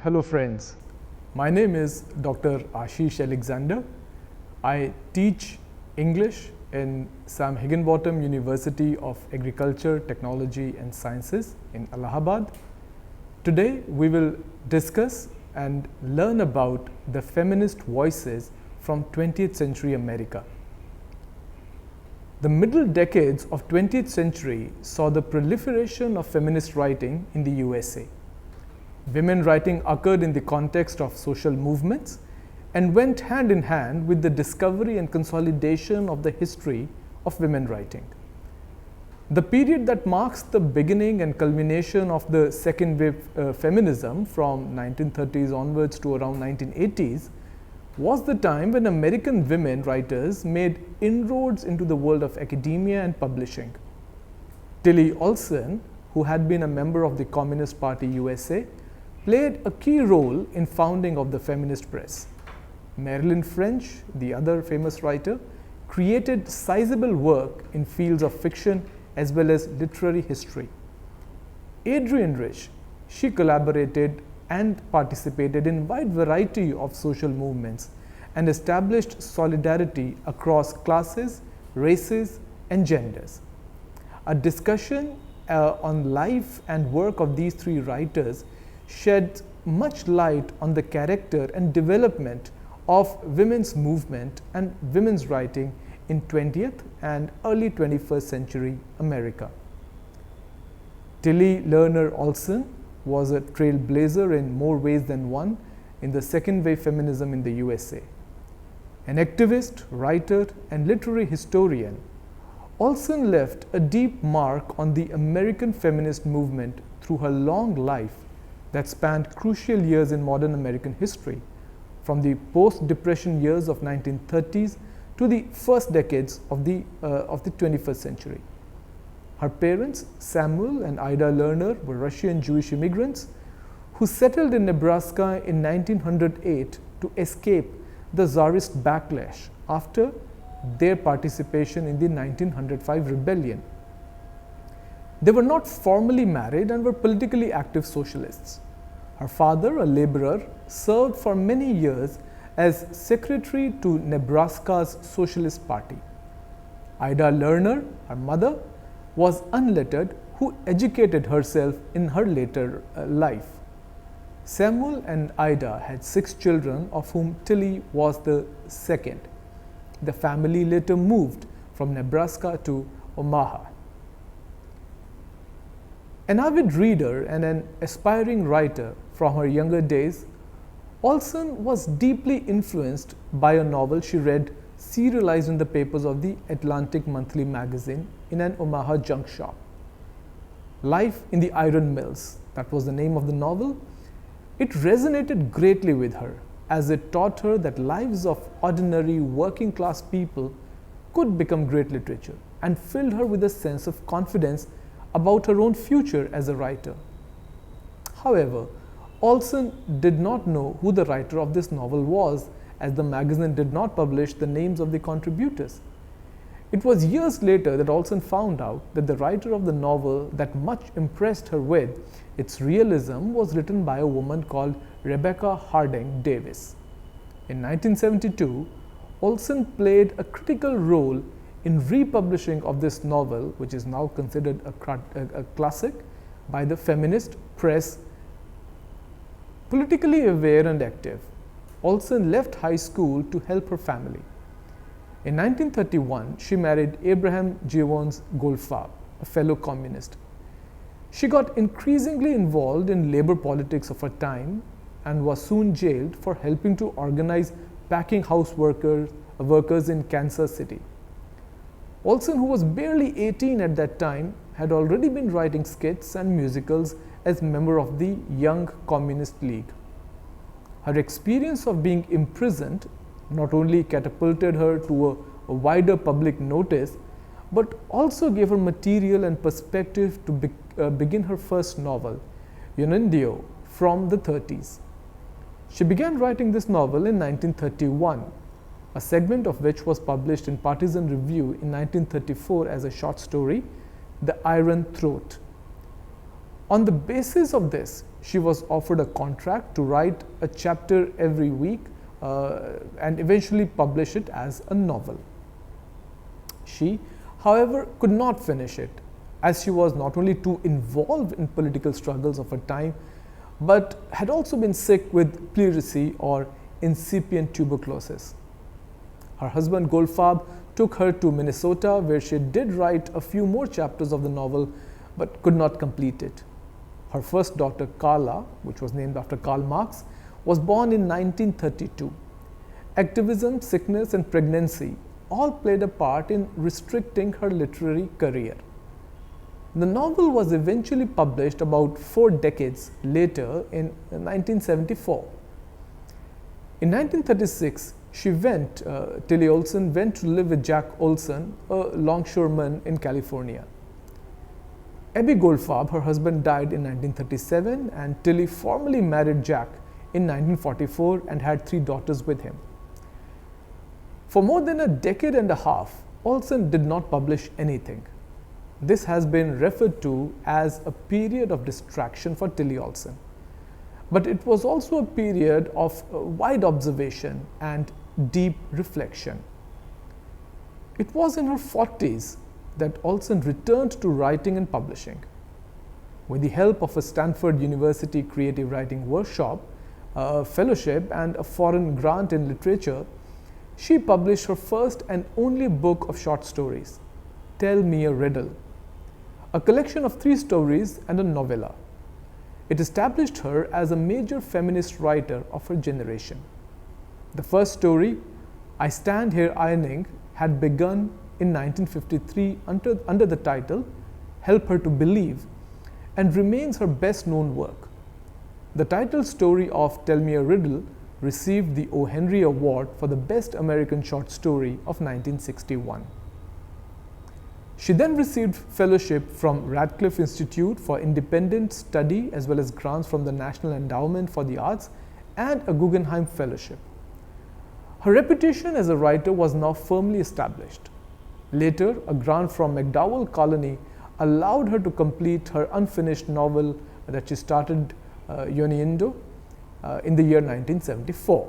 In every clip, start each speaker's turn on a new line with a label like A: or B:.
A: Hello friends, my name is Dr. Ashish Alexander. I teach English in Sam Higginbotham University of Agriculture, Technology and Sciences in Allahabad. Today we will discuss and learn about the feminist voices from 20th century America. The middle decades of 20th century saw the proliferation of feminist writing in the USA. Women writing occurred in the context of social movements and went hand in hand with the discovery and consolidation of the history of women writing. The period that marks the beginning and culmination of the second wave feminism from 1930s onwards to around 1980s was the time when American women writers made inroads into the world of academia and publishing. Tillie Olson, who had been a member of the Communist Party USA, played a key role in founding of the feminist press. Marilyn French, the other famous writer, created sizable work in fields of fiction as well as literary history. Adrienne Rich, she collaborated and participated in wide variety of social movements and established solidarity across classes, races and genders. A discussion on life and work of these three writers shed much light on the character and development of women's movement and women's writing in 20th and early 21st century America. Tillie Lerner Olson was a trailblazer in more ways than one in the second wave feminism in the USA. An activist, writer, and literary historian, Olson left a deep mark on the American feminist movement through her long life that spanned crucial years in modern American history, from the post-Depression years of 1930s to the first decades of the 21st century. Her parents, Samuel and Ida Lerner, were Russian Jewish immigrants who settled in Nebraska in 1908 to escape the Tsarist backlash after their participation in the 1905 rebellion. They were not formally married and were politically active socialists. Her father, a laborer, served for many years as secretary to Nebraska's Socialist Party. Ida Lerner, her mother, was unlettered who educated herself in her later life. Samuel and Ida had 6 children, of whom Tillie was the second. The family later moved from Nebraska to Omaha. An avid reader and an aspiring writer from her younger days, Olson was deeply influenced by a novel she read serialized in the papers of the Atlantic Monthly magazine in an Omaha junk shop. Life in the Iron Mills, that was the name of the novel. It resonated greatly with her as it taught her that lives of ordinary working class people could become great literature and filled her with a sense of confidence about her own future as a writer. However, Olson did not know who the writer of this novel was, as the magazine did not publish the names of the contributors. It was years later that Olson found out that the writer of the novel that much impressed her with its realism was written by a woman called Rebecca Harding Davis. In 1972, Olson played a critical role in republishing of this novel, which is now considered a classic, by the feminist press. Politically aware and active, Olson left high school to help her family. In 1931, she married Abraham Jevons Goldfarb, a fellow communist. She got increasingly involved in labor politics of her time and was soon jailed for helping to organize packing house workers in Kansas City. Olson, who was barely 18 at that time, had already been writing skits and musicals as member of the Young Communist League. Her experience of being imprisoned not only catapulted her to a wider public notice, but also gave her material and perspective to begin her first novel, Unundio, from the 30s. She began writing this novel in 1931, a segment of which was published in Partisan Review in 1934 as a short story, The Iron Throat. On the basis of this, she was offered a contract to write a chapter every week and eventually publish it as a novel. She, however, could not finish it, as she was not only too involved in political struggles of her time, but had also been sick with pleurisy or incipient tuberculosis. Her husband Goldfarb took her to Minnesota, where she did write a few more chapters of the novel, but could not complete it. Her first daughter, Carla, which was named after Karl Marx, was born in 1932. Activism, sickness, and pregnancy all played a part in restricting her literary career. The novel was eventually published about 4 decades later in 1974. In 1936, Tillie Olson went to live with Jack Olson, a longshoreman in California. Abby Goldfarb, her husband, died in 1937, and Tillie formally married Jack in 1944 and had 3 daughters with him. For more than a decade and a half, Olson did not publish anything. This has been referred to as a period of distraction for Tillie Olson. But it was also a period of wide observation and deep reflection. It was in her 40s that Olson returned to writing and publishing. With the help of a Stanford University creative writing workshop, a fellowship, and a foreign grant in literature, she published her first and only book of short stories, Tell Me a Riddle, a collection of 3 stories and a novella. It established her as a major feminist writer of her generation. The first story, I Stand Here Ironing, had begun in 1953 under the title Help Her to Believe, and remains her best known work. The title story of Tell Me a Riddle received the O. Henry Award for the Best American Short Story of 1961. She then received fellowship from Radcliffe Institute for Independent Study, as well as grants from the National Endowment for the Arts and a Guggenheim Fellowship. Her reputation as a writer was now firmly established. Later, a grant from MacDowell Colony allowed her to complete her unfinished novel that she started, Yoniendo, in the year 1974.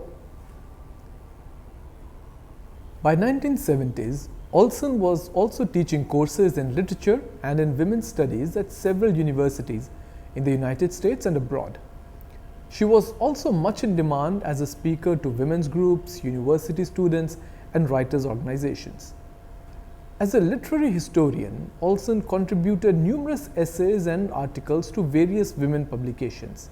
A: By 1970s, Olson was also teaching courses in literature and in women's studies at several universities in the United States and abroad. She was also much in demand as a speaker to women's groups, university students, and writers' organizations. As a literary historian, Olson contributed numerous essays and articles to various women publications.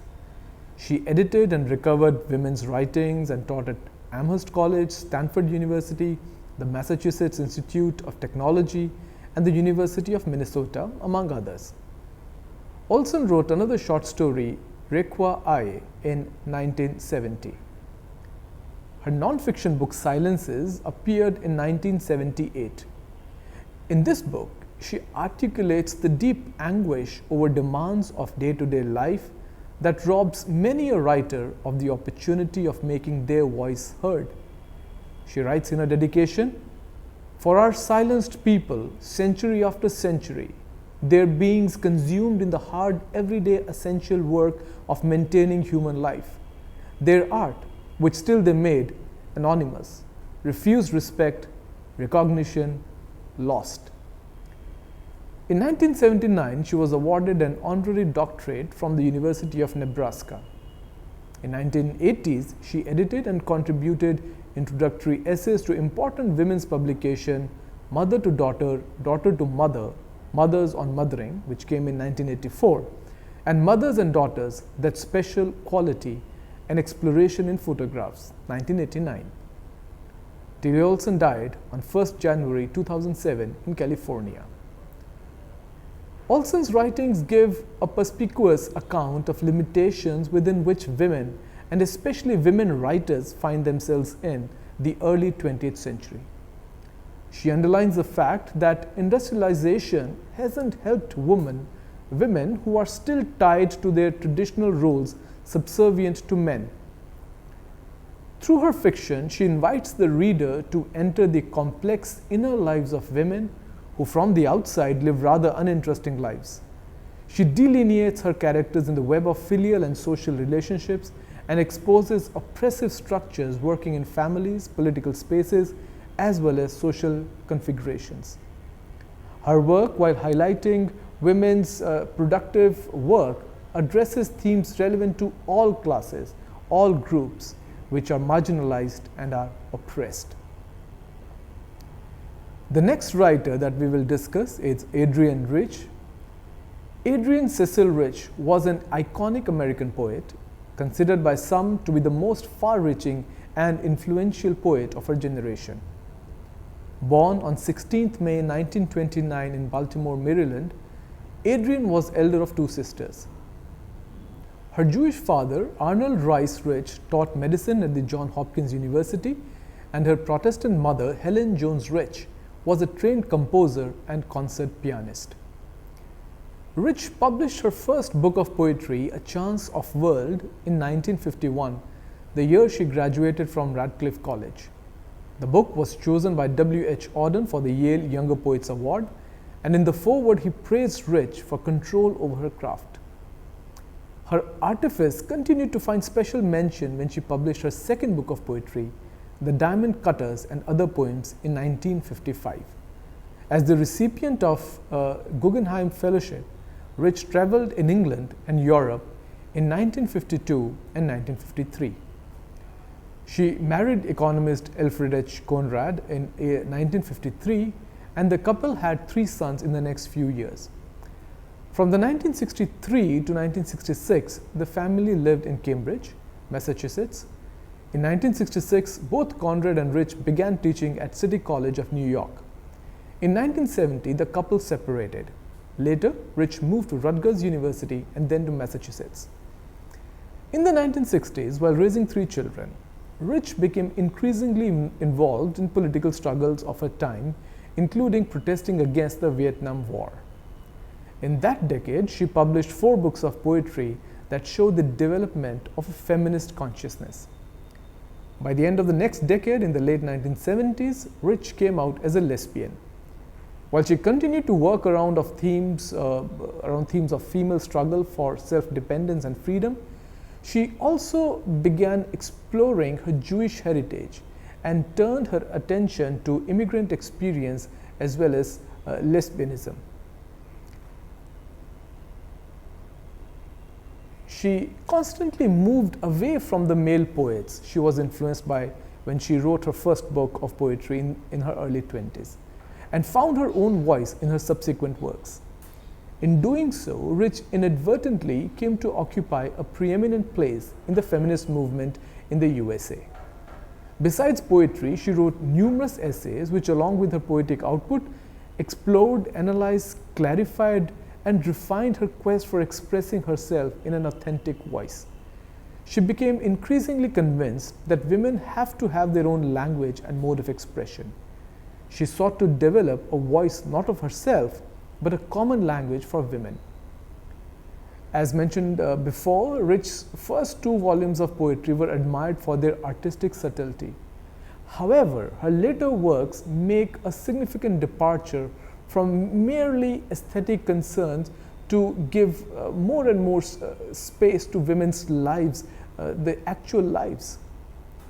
A: She edited and recovered women's writings and taught at Amherst College, Stanford University, the Massachusetts Institute of Technology, and the University of Minnesota, among others. Olson wrote another short story, Requa I, in 1970. Her nonfiction book Silences appeared in 1978. In this book, she articulates the deep anguish over demands of day-to-day life that robs many a writer of the opportunity of making their voice heard. She writes in her dedication, "For our silenced people, century after century, their beings consumed in the hard, everyday essential work of maintaining human life, their art, which still they made, anonymous, refused respect, recognition, lost." In 1979, she was awarded an honorary doctorate from the University of Nebraska. In 1980s, she edited and contributed introductory essays to important women's publication, Mother to Daughter, Daughter to Mother, Mothers on Mothering, which came in 1984, and Mothers and Daughters, That Special Quality, An Exploration in Photographs, 1989. Tillie Olson died on 1st January 2007 in California. Olson's writings give a perspicuous account of limitations within which women, and especially women writers, find themselves in the early 20th century. She underlines the fact that industrialization hasn't helped women who are still tied to their traditional roles subservient to men. Through her fiction, she invites the reader to enter the complex inner lives of women who from the outside live rather uninteresting lives. She delineates her characters in the web of filial and social relationships and exposes oppressive structures working in families, political spaces, as well as social configurations. Her work, while highlighting women's productive work, addresses themes relevant to all classes, all groups, which are marginalized and are oppressed. The next writer that we will discuss is Adrienne Rich. Adrienne Cecil Rich was an iconic American poet, considered by some to be the most far-reaching and influential poet of her generation. Born on 16th May 1929 in Baltimore, Maryland, Adrienne was elder of two sisters. Her Jewish father, Arnold Rice Rich, taught medicine at the Johns Hopkins University, and her Protestant mother, Helen Jones Rich, was a trained composer and concert pianist. Rich published her first book of poetry, A Chance of World, in 1951, the year she graduated from Radcliffe College. The book was chosen by W.H. Auden for the Yale Younger Poets Award, and in the foreword he praised Rich for control over her craft. Her artifice continued to find special mention when she published her second book of poetry, The Diamond Cutters and Other Poems, in 1955. As the recipient of Guggenheim Fellowship, Rich traveled in England and Europe in 1952 and 1953. She married economist Alfred H. Conrad in 1953, and the couple had 3 sons in the next few years. From the 1963 to 1966, the family lived in Cambridge, Massachusetts. In 1966, both Conrad and Rich began teaching at City College of New York. In 1970, the couple separated. Later, Rich moved to Rutgers University and then to Massachusetts. In the 1960s, while raising 3 children, Rich became increasingly involved in political struggles of her time, including protesting against the Vietnam War. In that decade, she published 4 books of poetry that show the development of a feminist consciousness. By the end of the next decade, in the late 1970s, Rich came out as a lesbian. While she continued to work around themes of female struggle for self-dependence and freedom, she also began exploring her Jewish heritage and turned her attention to immigrant experience as well as lesbianism. She constantly moved away from the male poets she was influenced by when she wrote her first book of poetry in her early 20s, and found her own voice in her subsequent works. In doing so, Rich inadvertently came to occupy a preeminent place in the feminist movement in the USA. Besides poetry, she wrote numerous essays which, along with her poetic output, explored, analyzed, clarified, and refined her quest for expressing herself in an authentic voice. She became increasingly convinced that women have to have their own language and mode of expression. She sought to develop a voice not of herself, but a common language for women. As mentioned before, Rich's first 2 volumes of poetry were admired for their artistic subtlety. However, her later works make a significant departure from merely aesthetic concerns to give more and more space to women's lives, the actual lives.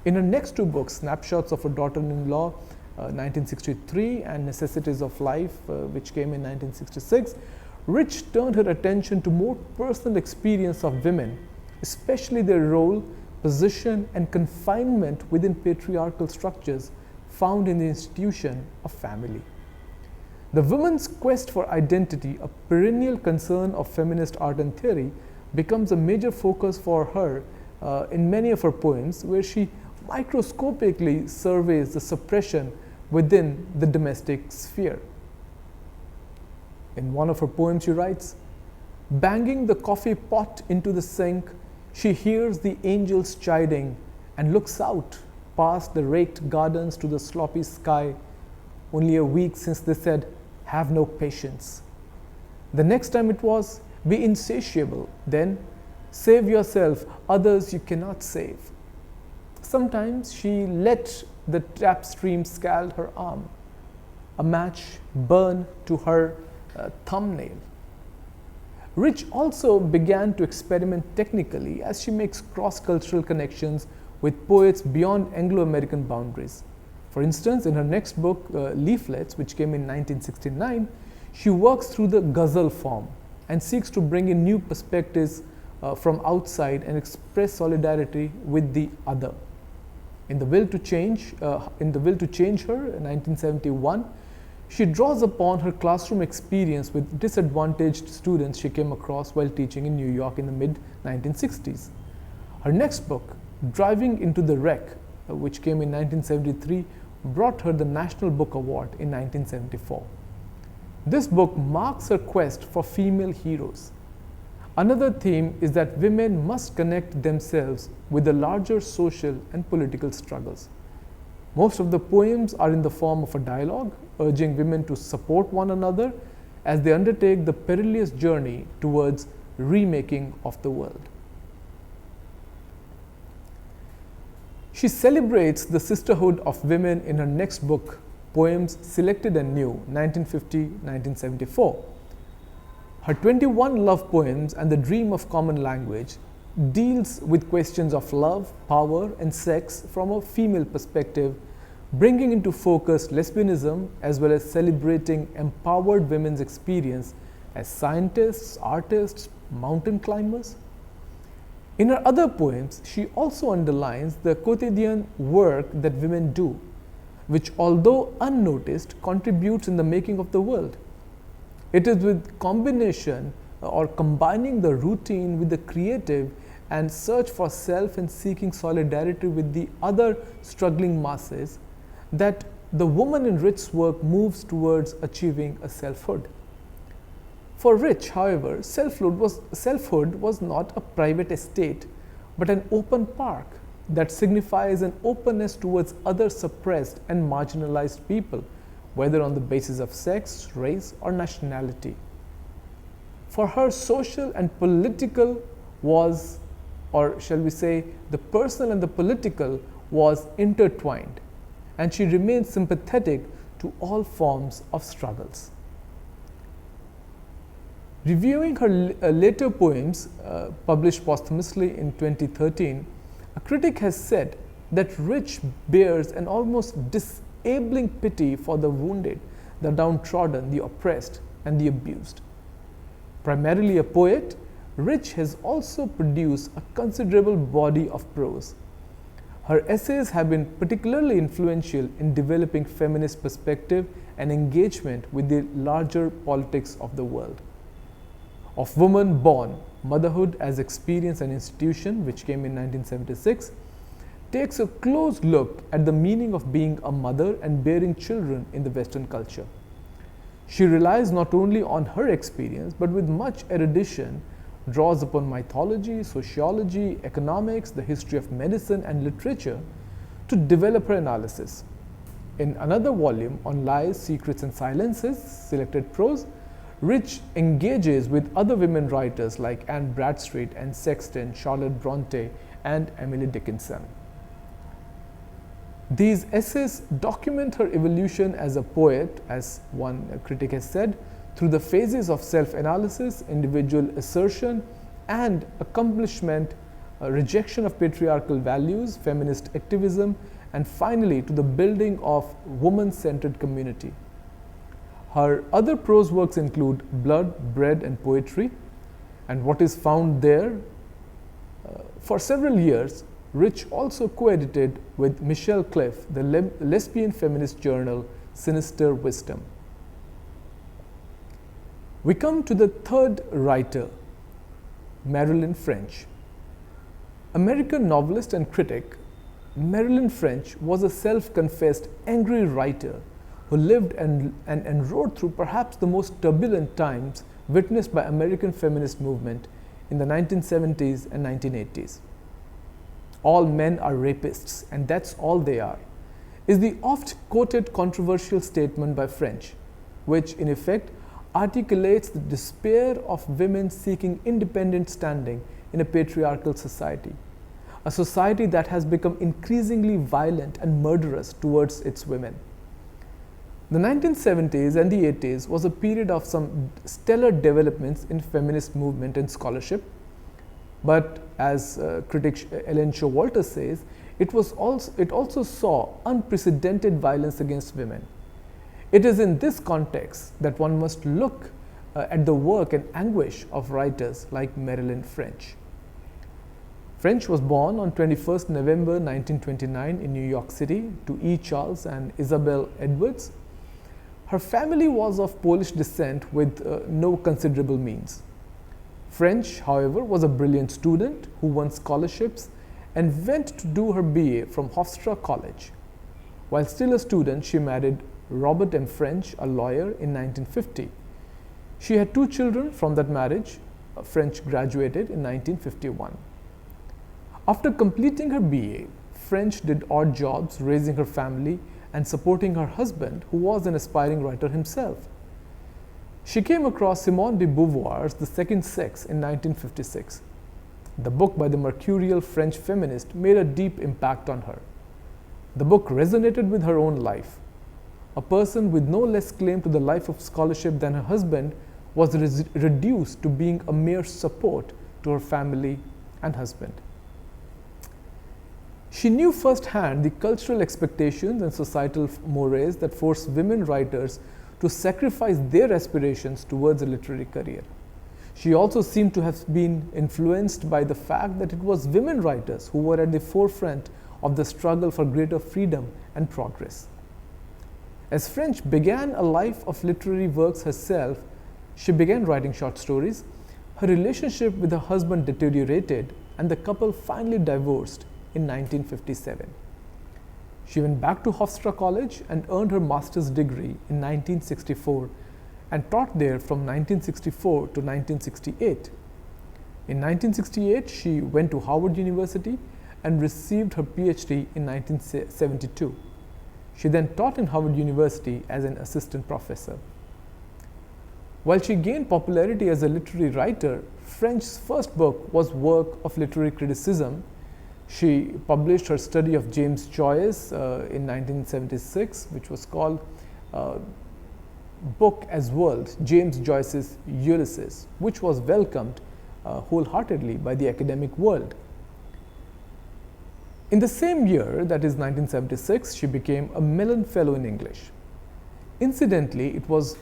A: In her next 2 books, Snapshots of a Daughter-in-Law, 1963, and Necessities of Life, which came in 1966, Rich turned her attention to more personal experience of women, especially their role, position, and confinement within patriarchal structures found in the institution of family. The woman's quest for identity, a perennial concern of feminist art and theory, becomes a major focus for her in many of her poems, where she microscopically surveys the suppression within the domestic sphere. In one of her poems, she writes, "Banging the coffee pot into the sink, she hears the angels chiding and looks out past the raked gardens to the sloppy sky. Only a week since they said, 'Have no patience.' The next time it was, 'Be insatiable.' Then, 'Save yourself, others you cannot save.' Sometimes she let the tap stream scald her arm, a match burn to her thumbnail. Rich also began to experiment technically as she makes cross-cultural connections with poets beyond Anglo-American boundaries. For instance, in her next book, Leaflets, which came in 1969, she works through the ghazal form and seeks to bring in new perspectives from outside and express solidarity with the other. In the Will to Change Her, in 1971, she draws upon her classroom experience with disadvantaged students she came across while teaching in New York in the mid-1960s. Her next book, Driving into the Wreck, which came in 1973, brought her the National Book Award in 1974. This book marks her quest for female heroes. Another theme is that women must connect themselves with the larger social and political struggles. Most of the poems are in the form of a dialogue, urging women to support one another as they undertake the perilous journey towards remaking of the world. She celebrates the sisterhood of women in her next book, Poems Selected and New, 1950-1974. Her 21 love poems and the dream of common language deals with questions of love, power, and sex from a female perspective, bringing into focus lesbianism as well as celebrating empowered women's experience as scientists, artists, mountain climbers. In her other poems, she also underlines the quotidian work that women do, which, although unnoticed, contributes in the making of the world. It is with combination or combining the routine with the creative and search for self and seeking solidarity with the other struggling masses that the woman in Rich's work moves towards achieving a selfhood. For Rich, however, selfhood was not a private estate, but an open park that signifies an openness towards other suppressed and marginalized people, whether on the basis of sex, race, or nationality. For her, social and political was, or shall we say, the personal and the political was intertwined, and she remained sympathetic to all forms of struggles. Reviewing her later poems, published posthumously in 2013, a critic has said that Rich bears an almost disabling pity for the wounded, the downtrodden, the oppressed, and the abused. Primarily a poet, Rich has also produced a considerable body of prose. Her essays have been particularly influential in developing feminist perspective and engagement with the larger politics of the world. Of Woman Born, Motherhood as Experience and Institution, which came in 1976, takes a close look at the meaning of being a mother and bearing children in the Western culture. She relies not only on her experience, but with much erudition, draws upon mythology, sociology, economics, the history of medicine, and literature to develop her analysis. In another volume on Lies, Secrets, and Silences, Selected Prose, Rich engages with other women writers like Anne Bradstreet, Anne Sexton, Charlotte Bronte, and Emily Dickinson. These essays document her evolution as a poet, as one critic has said, through the phases of self-analysis, individual assertion, and accomplishment, rejection of patriarchal values, feminist activism, and finally to the building of woman-centered community. Her other prose works include Blood, Bread, and Poetry, and what is found there. For several years, Rich also co-edited with Michelle Cliff the lesbian feminist journal Sinister Wisdom. We come to the third writer, Marilyn French. American novelist and critic, Marilyn French was a self-confessed angry writer who lived and rode through perhaps the most turbulent times witnessed by American feminist movement in the 1970s and 1980s. All men are rapists, and that's all they are, is the oft-quoted controversial statement by French, which in effect articulates the despair of women seeking independent standing in a patriarchal society, a society that has become increasingly violent and murderous towards its women. The 1970s and the 80s was a period of some stellar developments in feminist movement and scholarship, but as critic Ellen Showalter says, it also saw unprecedented violence against women. It is in this context that one must look at the work and anguish of writers like Marilyn French. French was born on 21st November 1929 in New York City to E. Charles and Isabel Edwards. Her family was of Polish descent with no considerable means. French, however, was a brilliant student who won scholarships and went to do her BA from Hofstra College. While still a student, she married Robert M. French, a lawyer, in 1950. She had 2 children from that marriage. French graduated in 1951. After completing her BA, French did odd jobs raising her family and supporting her husband, who was an aspiring writer himself. She came across Simone de Beauvoir's The Second Sex in 1956. The book by the mercurial French feminist made a deep impact on her. The book resonated with her own life. A person with no less claim to the life of scholarship than her husband was reduced to being a mere support to her family and husband. She knew firsthand the cultural expectations and societal mores that forced women writers to sacrifice their aspirations towards a literary career. She also seemed to have been influenced by the fact that it was women writers who were at the forefront of the struggle for greater freedom and progress. As French began a life of literary works herself, she began writing short stories. Her relationship with her husband deteriorated, and the couple finally divorced in 1957. She went back to Hofstra College and earned her master's degree in 1964 and taught there from 1964 to 1968. In 1968, she went to Howard University and received her PhD in 1972. She then taught in Howard University as an assistant professor. While she gained popularity as a literary writer, French's first book was work of literary criticism. She published her study of James Joyce in 1976, which was called Book as World, James Joyce's Ulysses, which was welcomed wholeheartedly by the academic world. In the same year, that is 1976, she became a Mellon Fellow in English. Incidentally, it was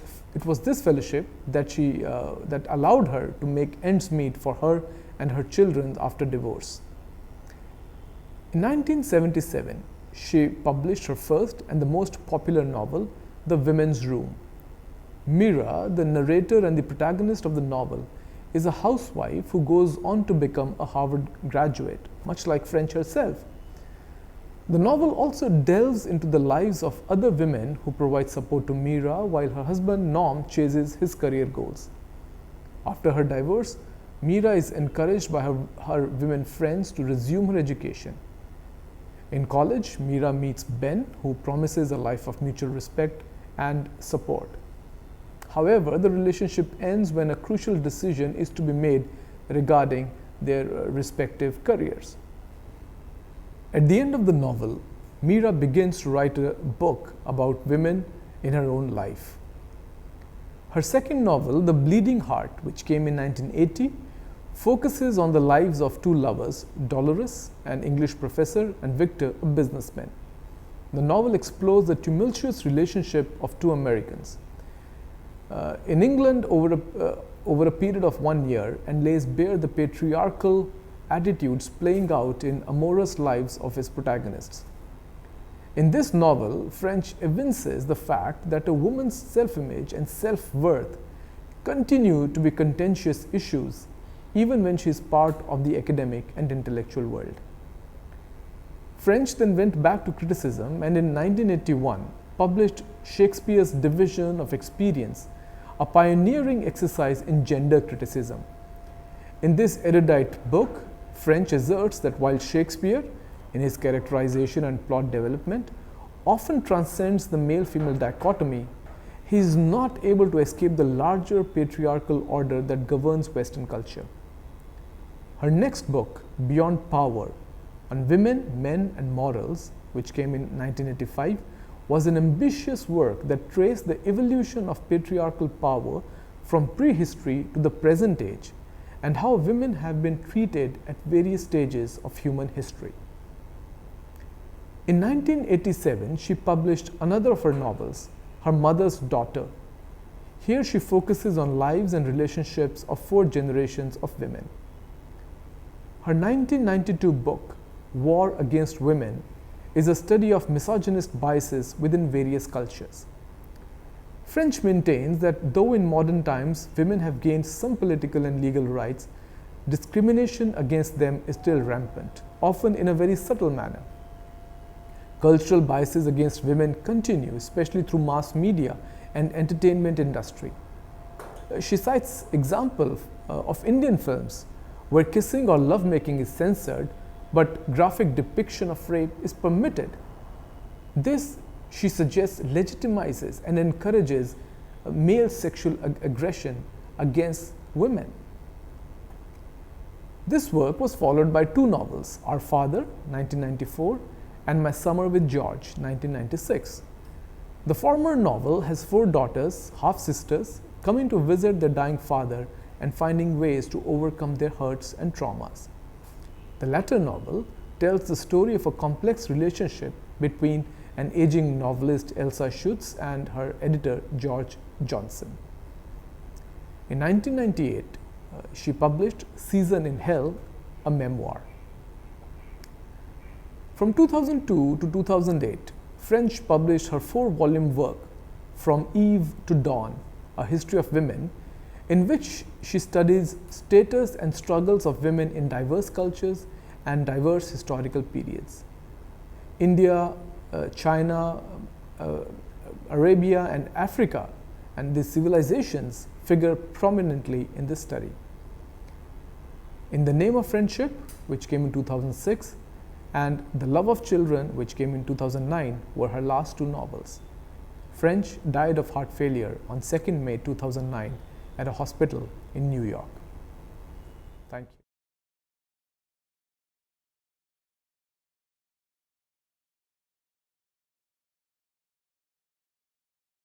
A: this fellowship that that allowed her to make ends meet for her and her children after divorce. In 1977, she published her first and the most popular novel, The Women's Room. Mira, the narrator and the protagonist of the novel, is a housewife who goes on to become a Harvard graduate, much like French herself. The novel also delves into the lives of other women who provide support to Mira while her husband Norm chases his career goals. After her divorce, Mira is encouraged by her women friends to resume her education. In college, Mira meets Ben, who promises a life of mutual respect and support. However, the relationship ends when a crucial decision is to be made regarding their respective careers. At the end of the novel, Mira begins to write a book about women in her own life. Her second novel, The Bleeding Heart, which came in 1980, focuses on the lives of 2 lovers, Dolores, an English professor, and Victor, a businessman. The novel explores the tumultuous relationship of 2 Americans in England over a period of 1 year, and lays bare the patriarchal attitudes playing out in amorous lives of his protagonists. In this novel, French evinces the fact that a woman's self-image and self-worth continue to be contentious issues even when she is part of the academic and intellectual world. French then went back to criticism and in 1981 published Shakespeare's Division of Experience, a pioneering exercise in gender criticism. In this erudite book, French asserts that while Shakespeare, in his characterization and plot development, often transcends the male-female dichotomy, he is not able to escape the larger patriarchal order that governs Western culture. Her next book, Beyond Power, on women, men, and morals, which came in 1985, was an ambitious work that traced the evolution of patriarchal power from prehistory to the present age and how women have been treated at various stages of human history. In 1987, she published another of her novels, Her Mother's Daughter. Here she focuses on lives and relationships of 4 generations of women. Her 1992 book, War Against Women, is a study of misogynist biases within various cultures. French maintains that though in modern times women have gained some political and legal rights, discrimination against them is still rampant, often in a very subtle manner. Cultural biases against women continue, especially through mass media and entertainment industry. She cites examples of Indian films where kissing or lovemaking is censored, but graphic depiction of rape is permitted. This, she suggests, legitimizes and encourages male sexual aggression against women. This work was followed by 2 novels, Our Father, 1994, and My Summer with George, 1996. The former novel has 4 daughters, half-sisters, coming to visit their dying father and finding ways to overcome their hurts and traumas. The latter novel tells the story of a complex relationship between an aging novelist, Elsa Schutz, and her editor, George Johnson. In 1998, she published Season in Hell, a memoir. From 2002 to 2008, French published her 4-volume work, From Eve to Dawn, A History of Women, in which she studies status and struggles of women in diverse cultures and diverse historical periods. India, China, Arabia, and Africa, and these civilizations figure prominently in this study. In the Name of Friendship, which came in 2006, and The Love of Children, which came in 2009, were her last 2 novels. French died of heart failure on 2nd May 2009 at a hospital in New York. Thank you.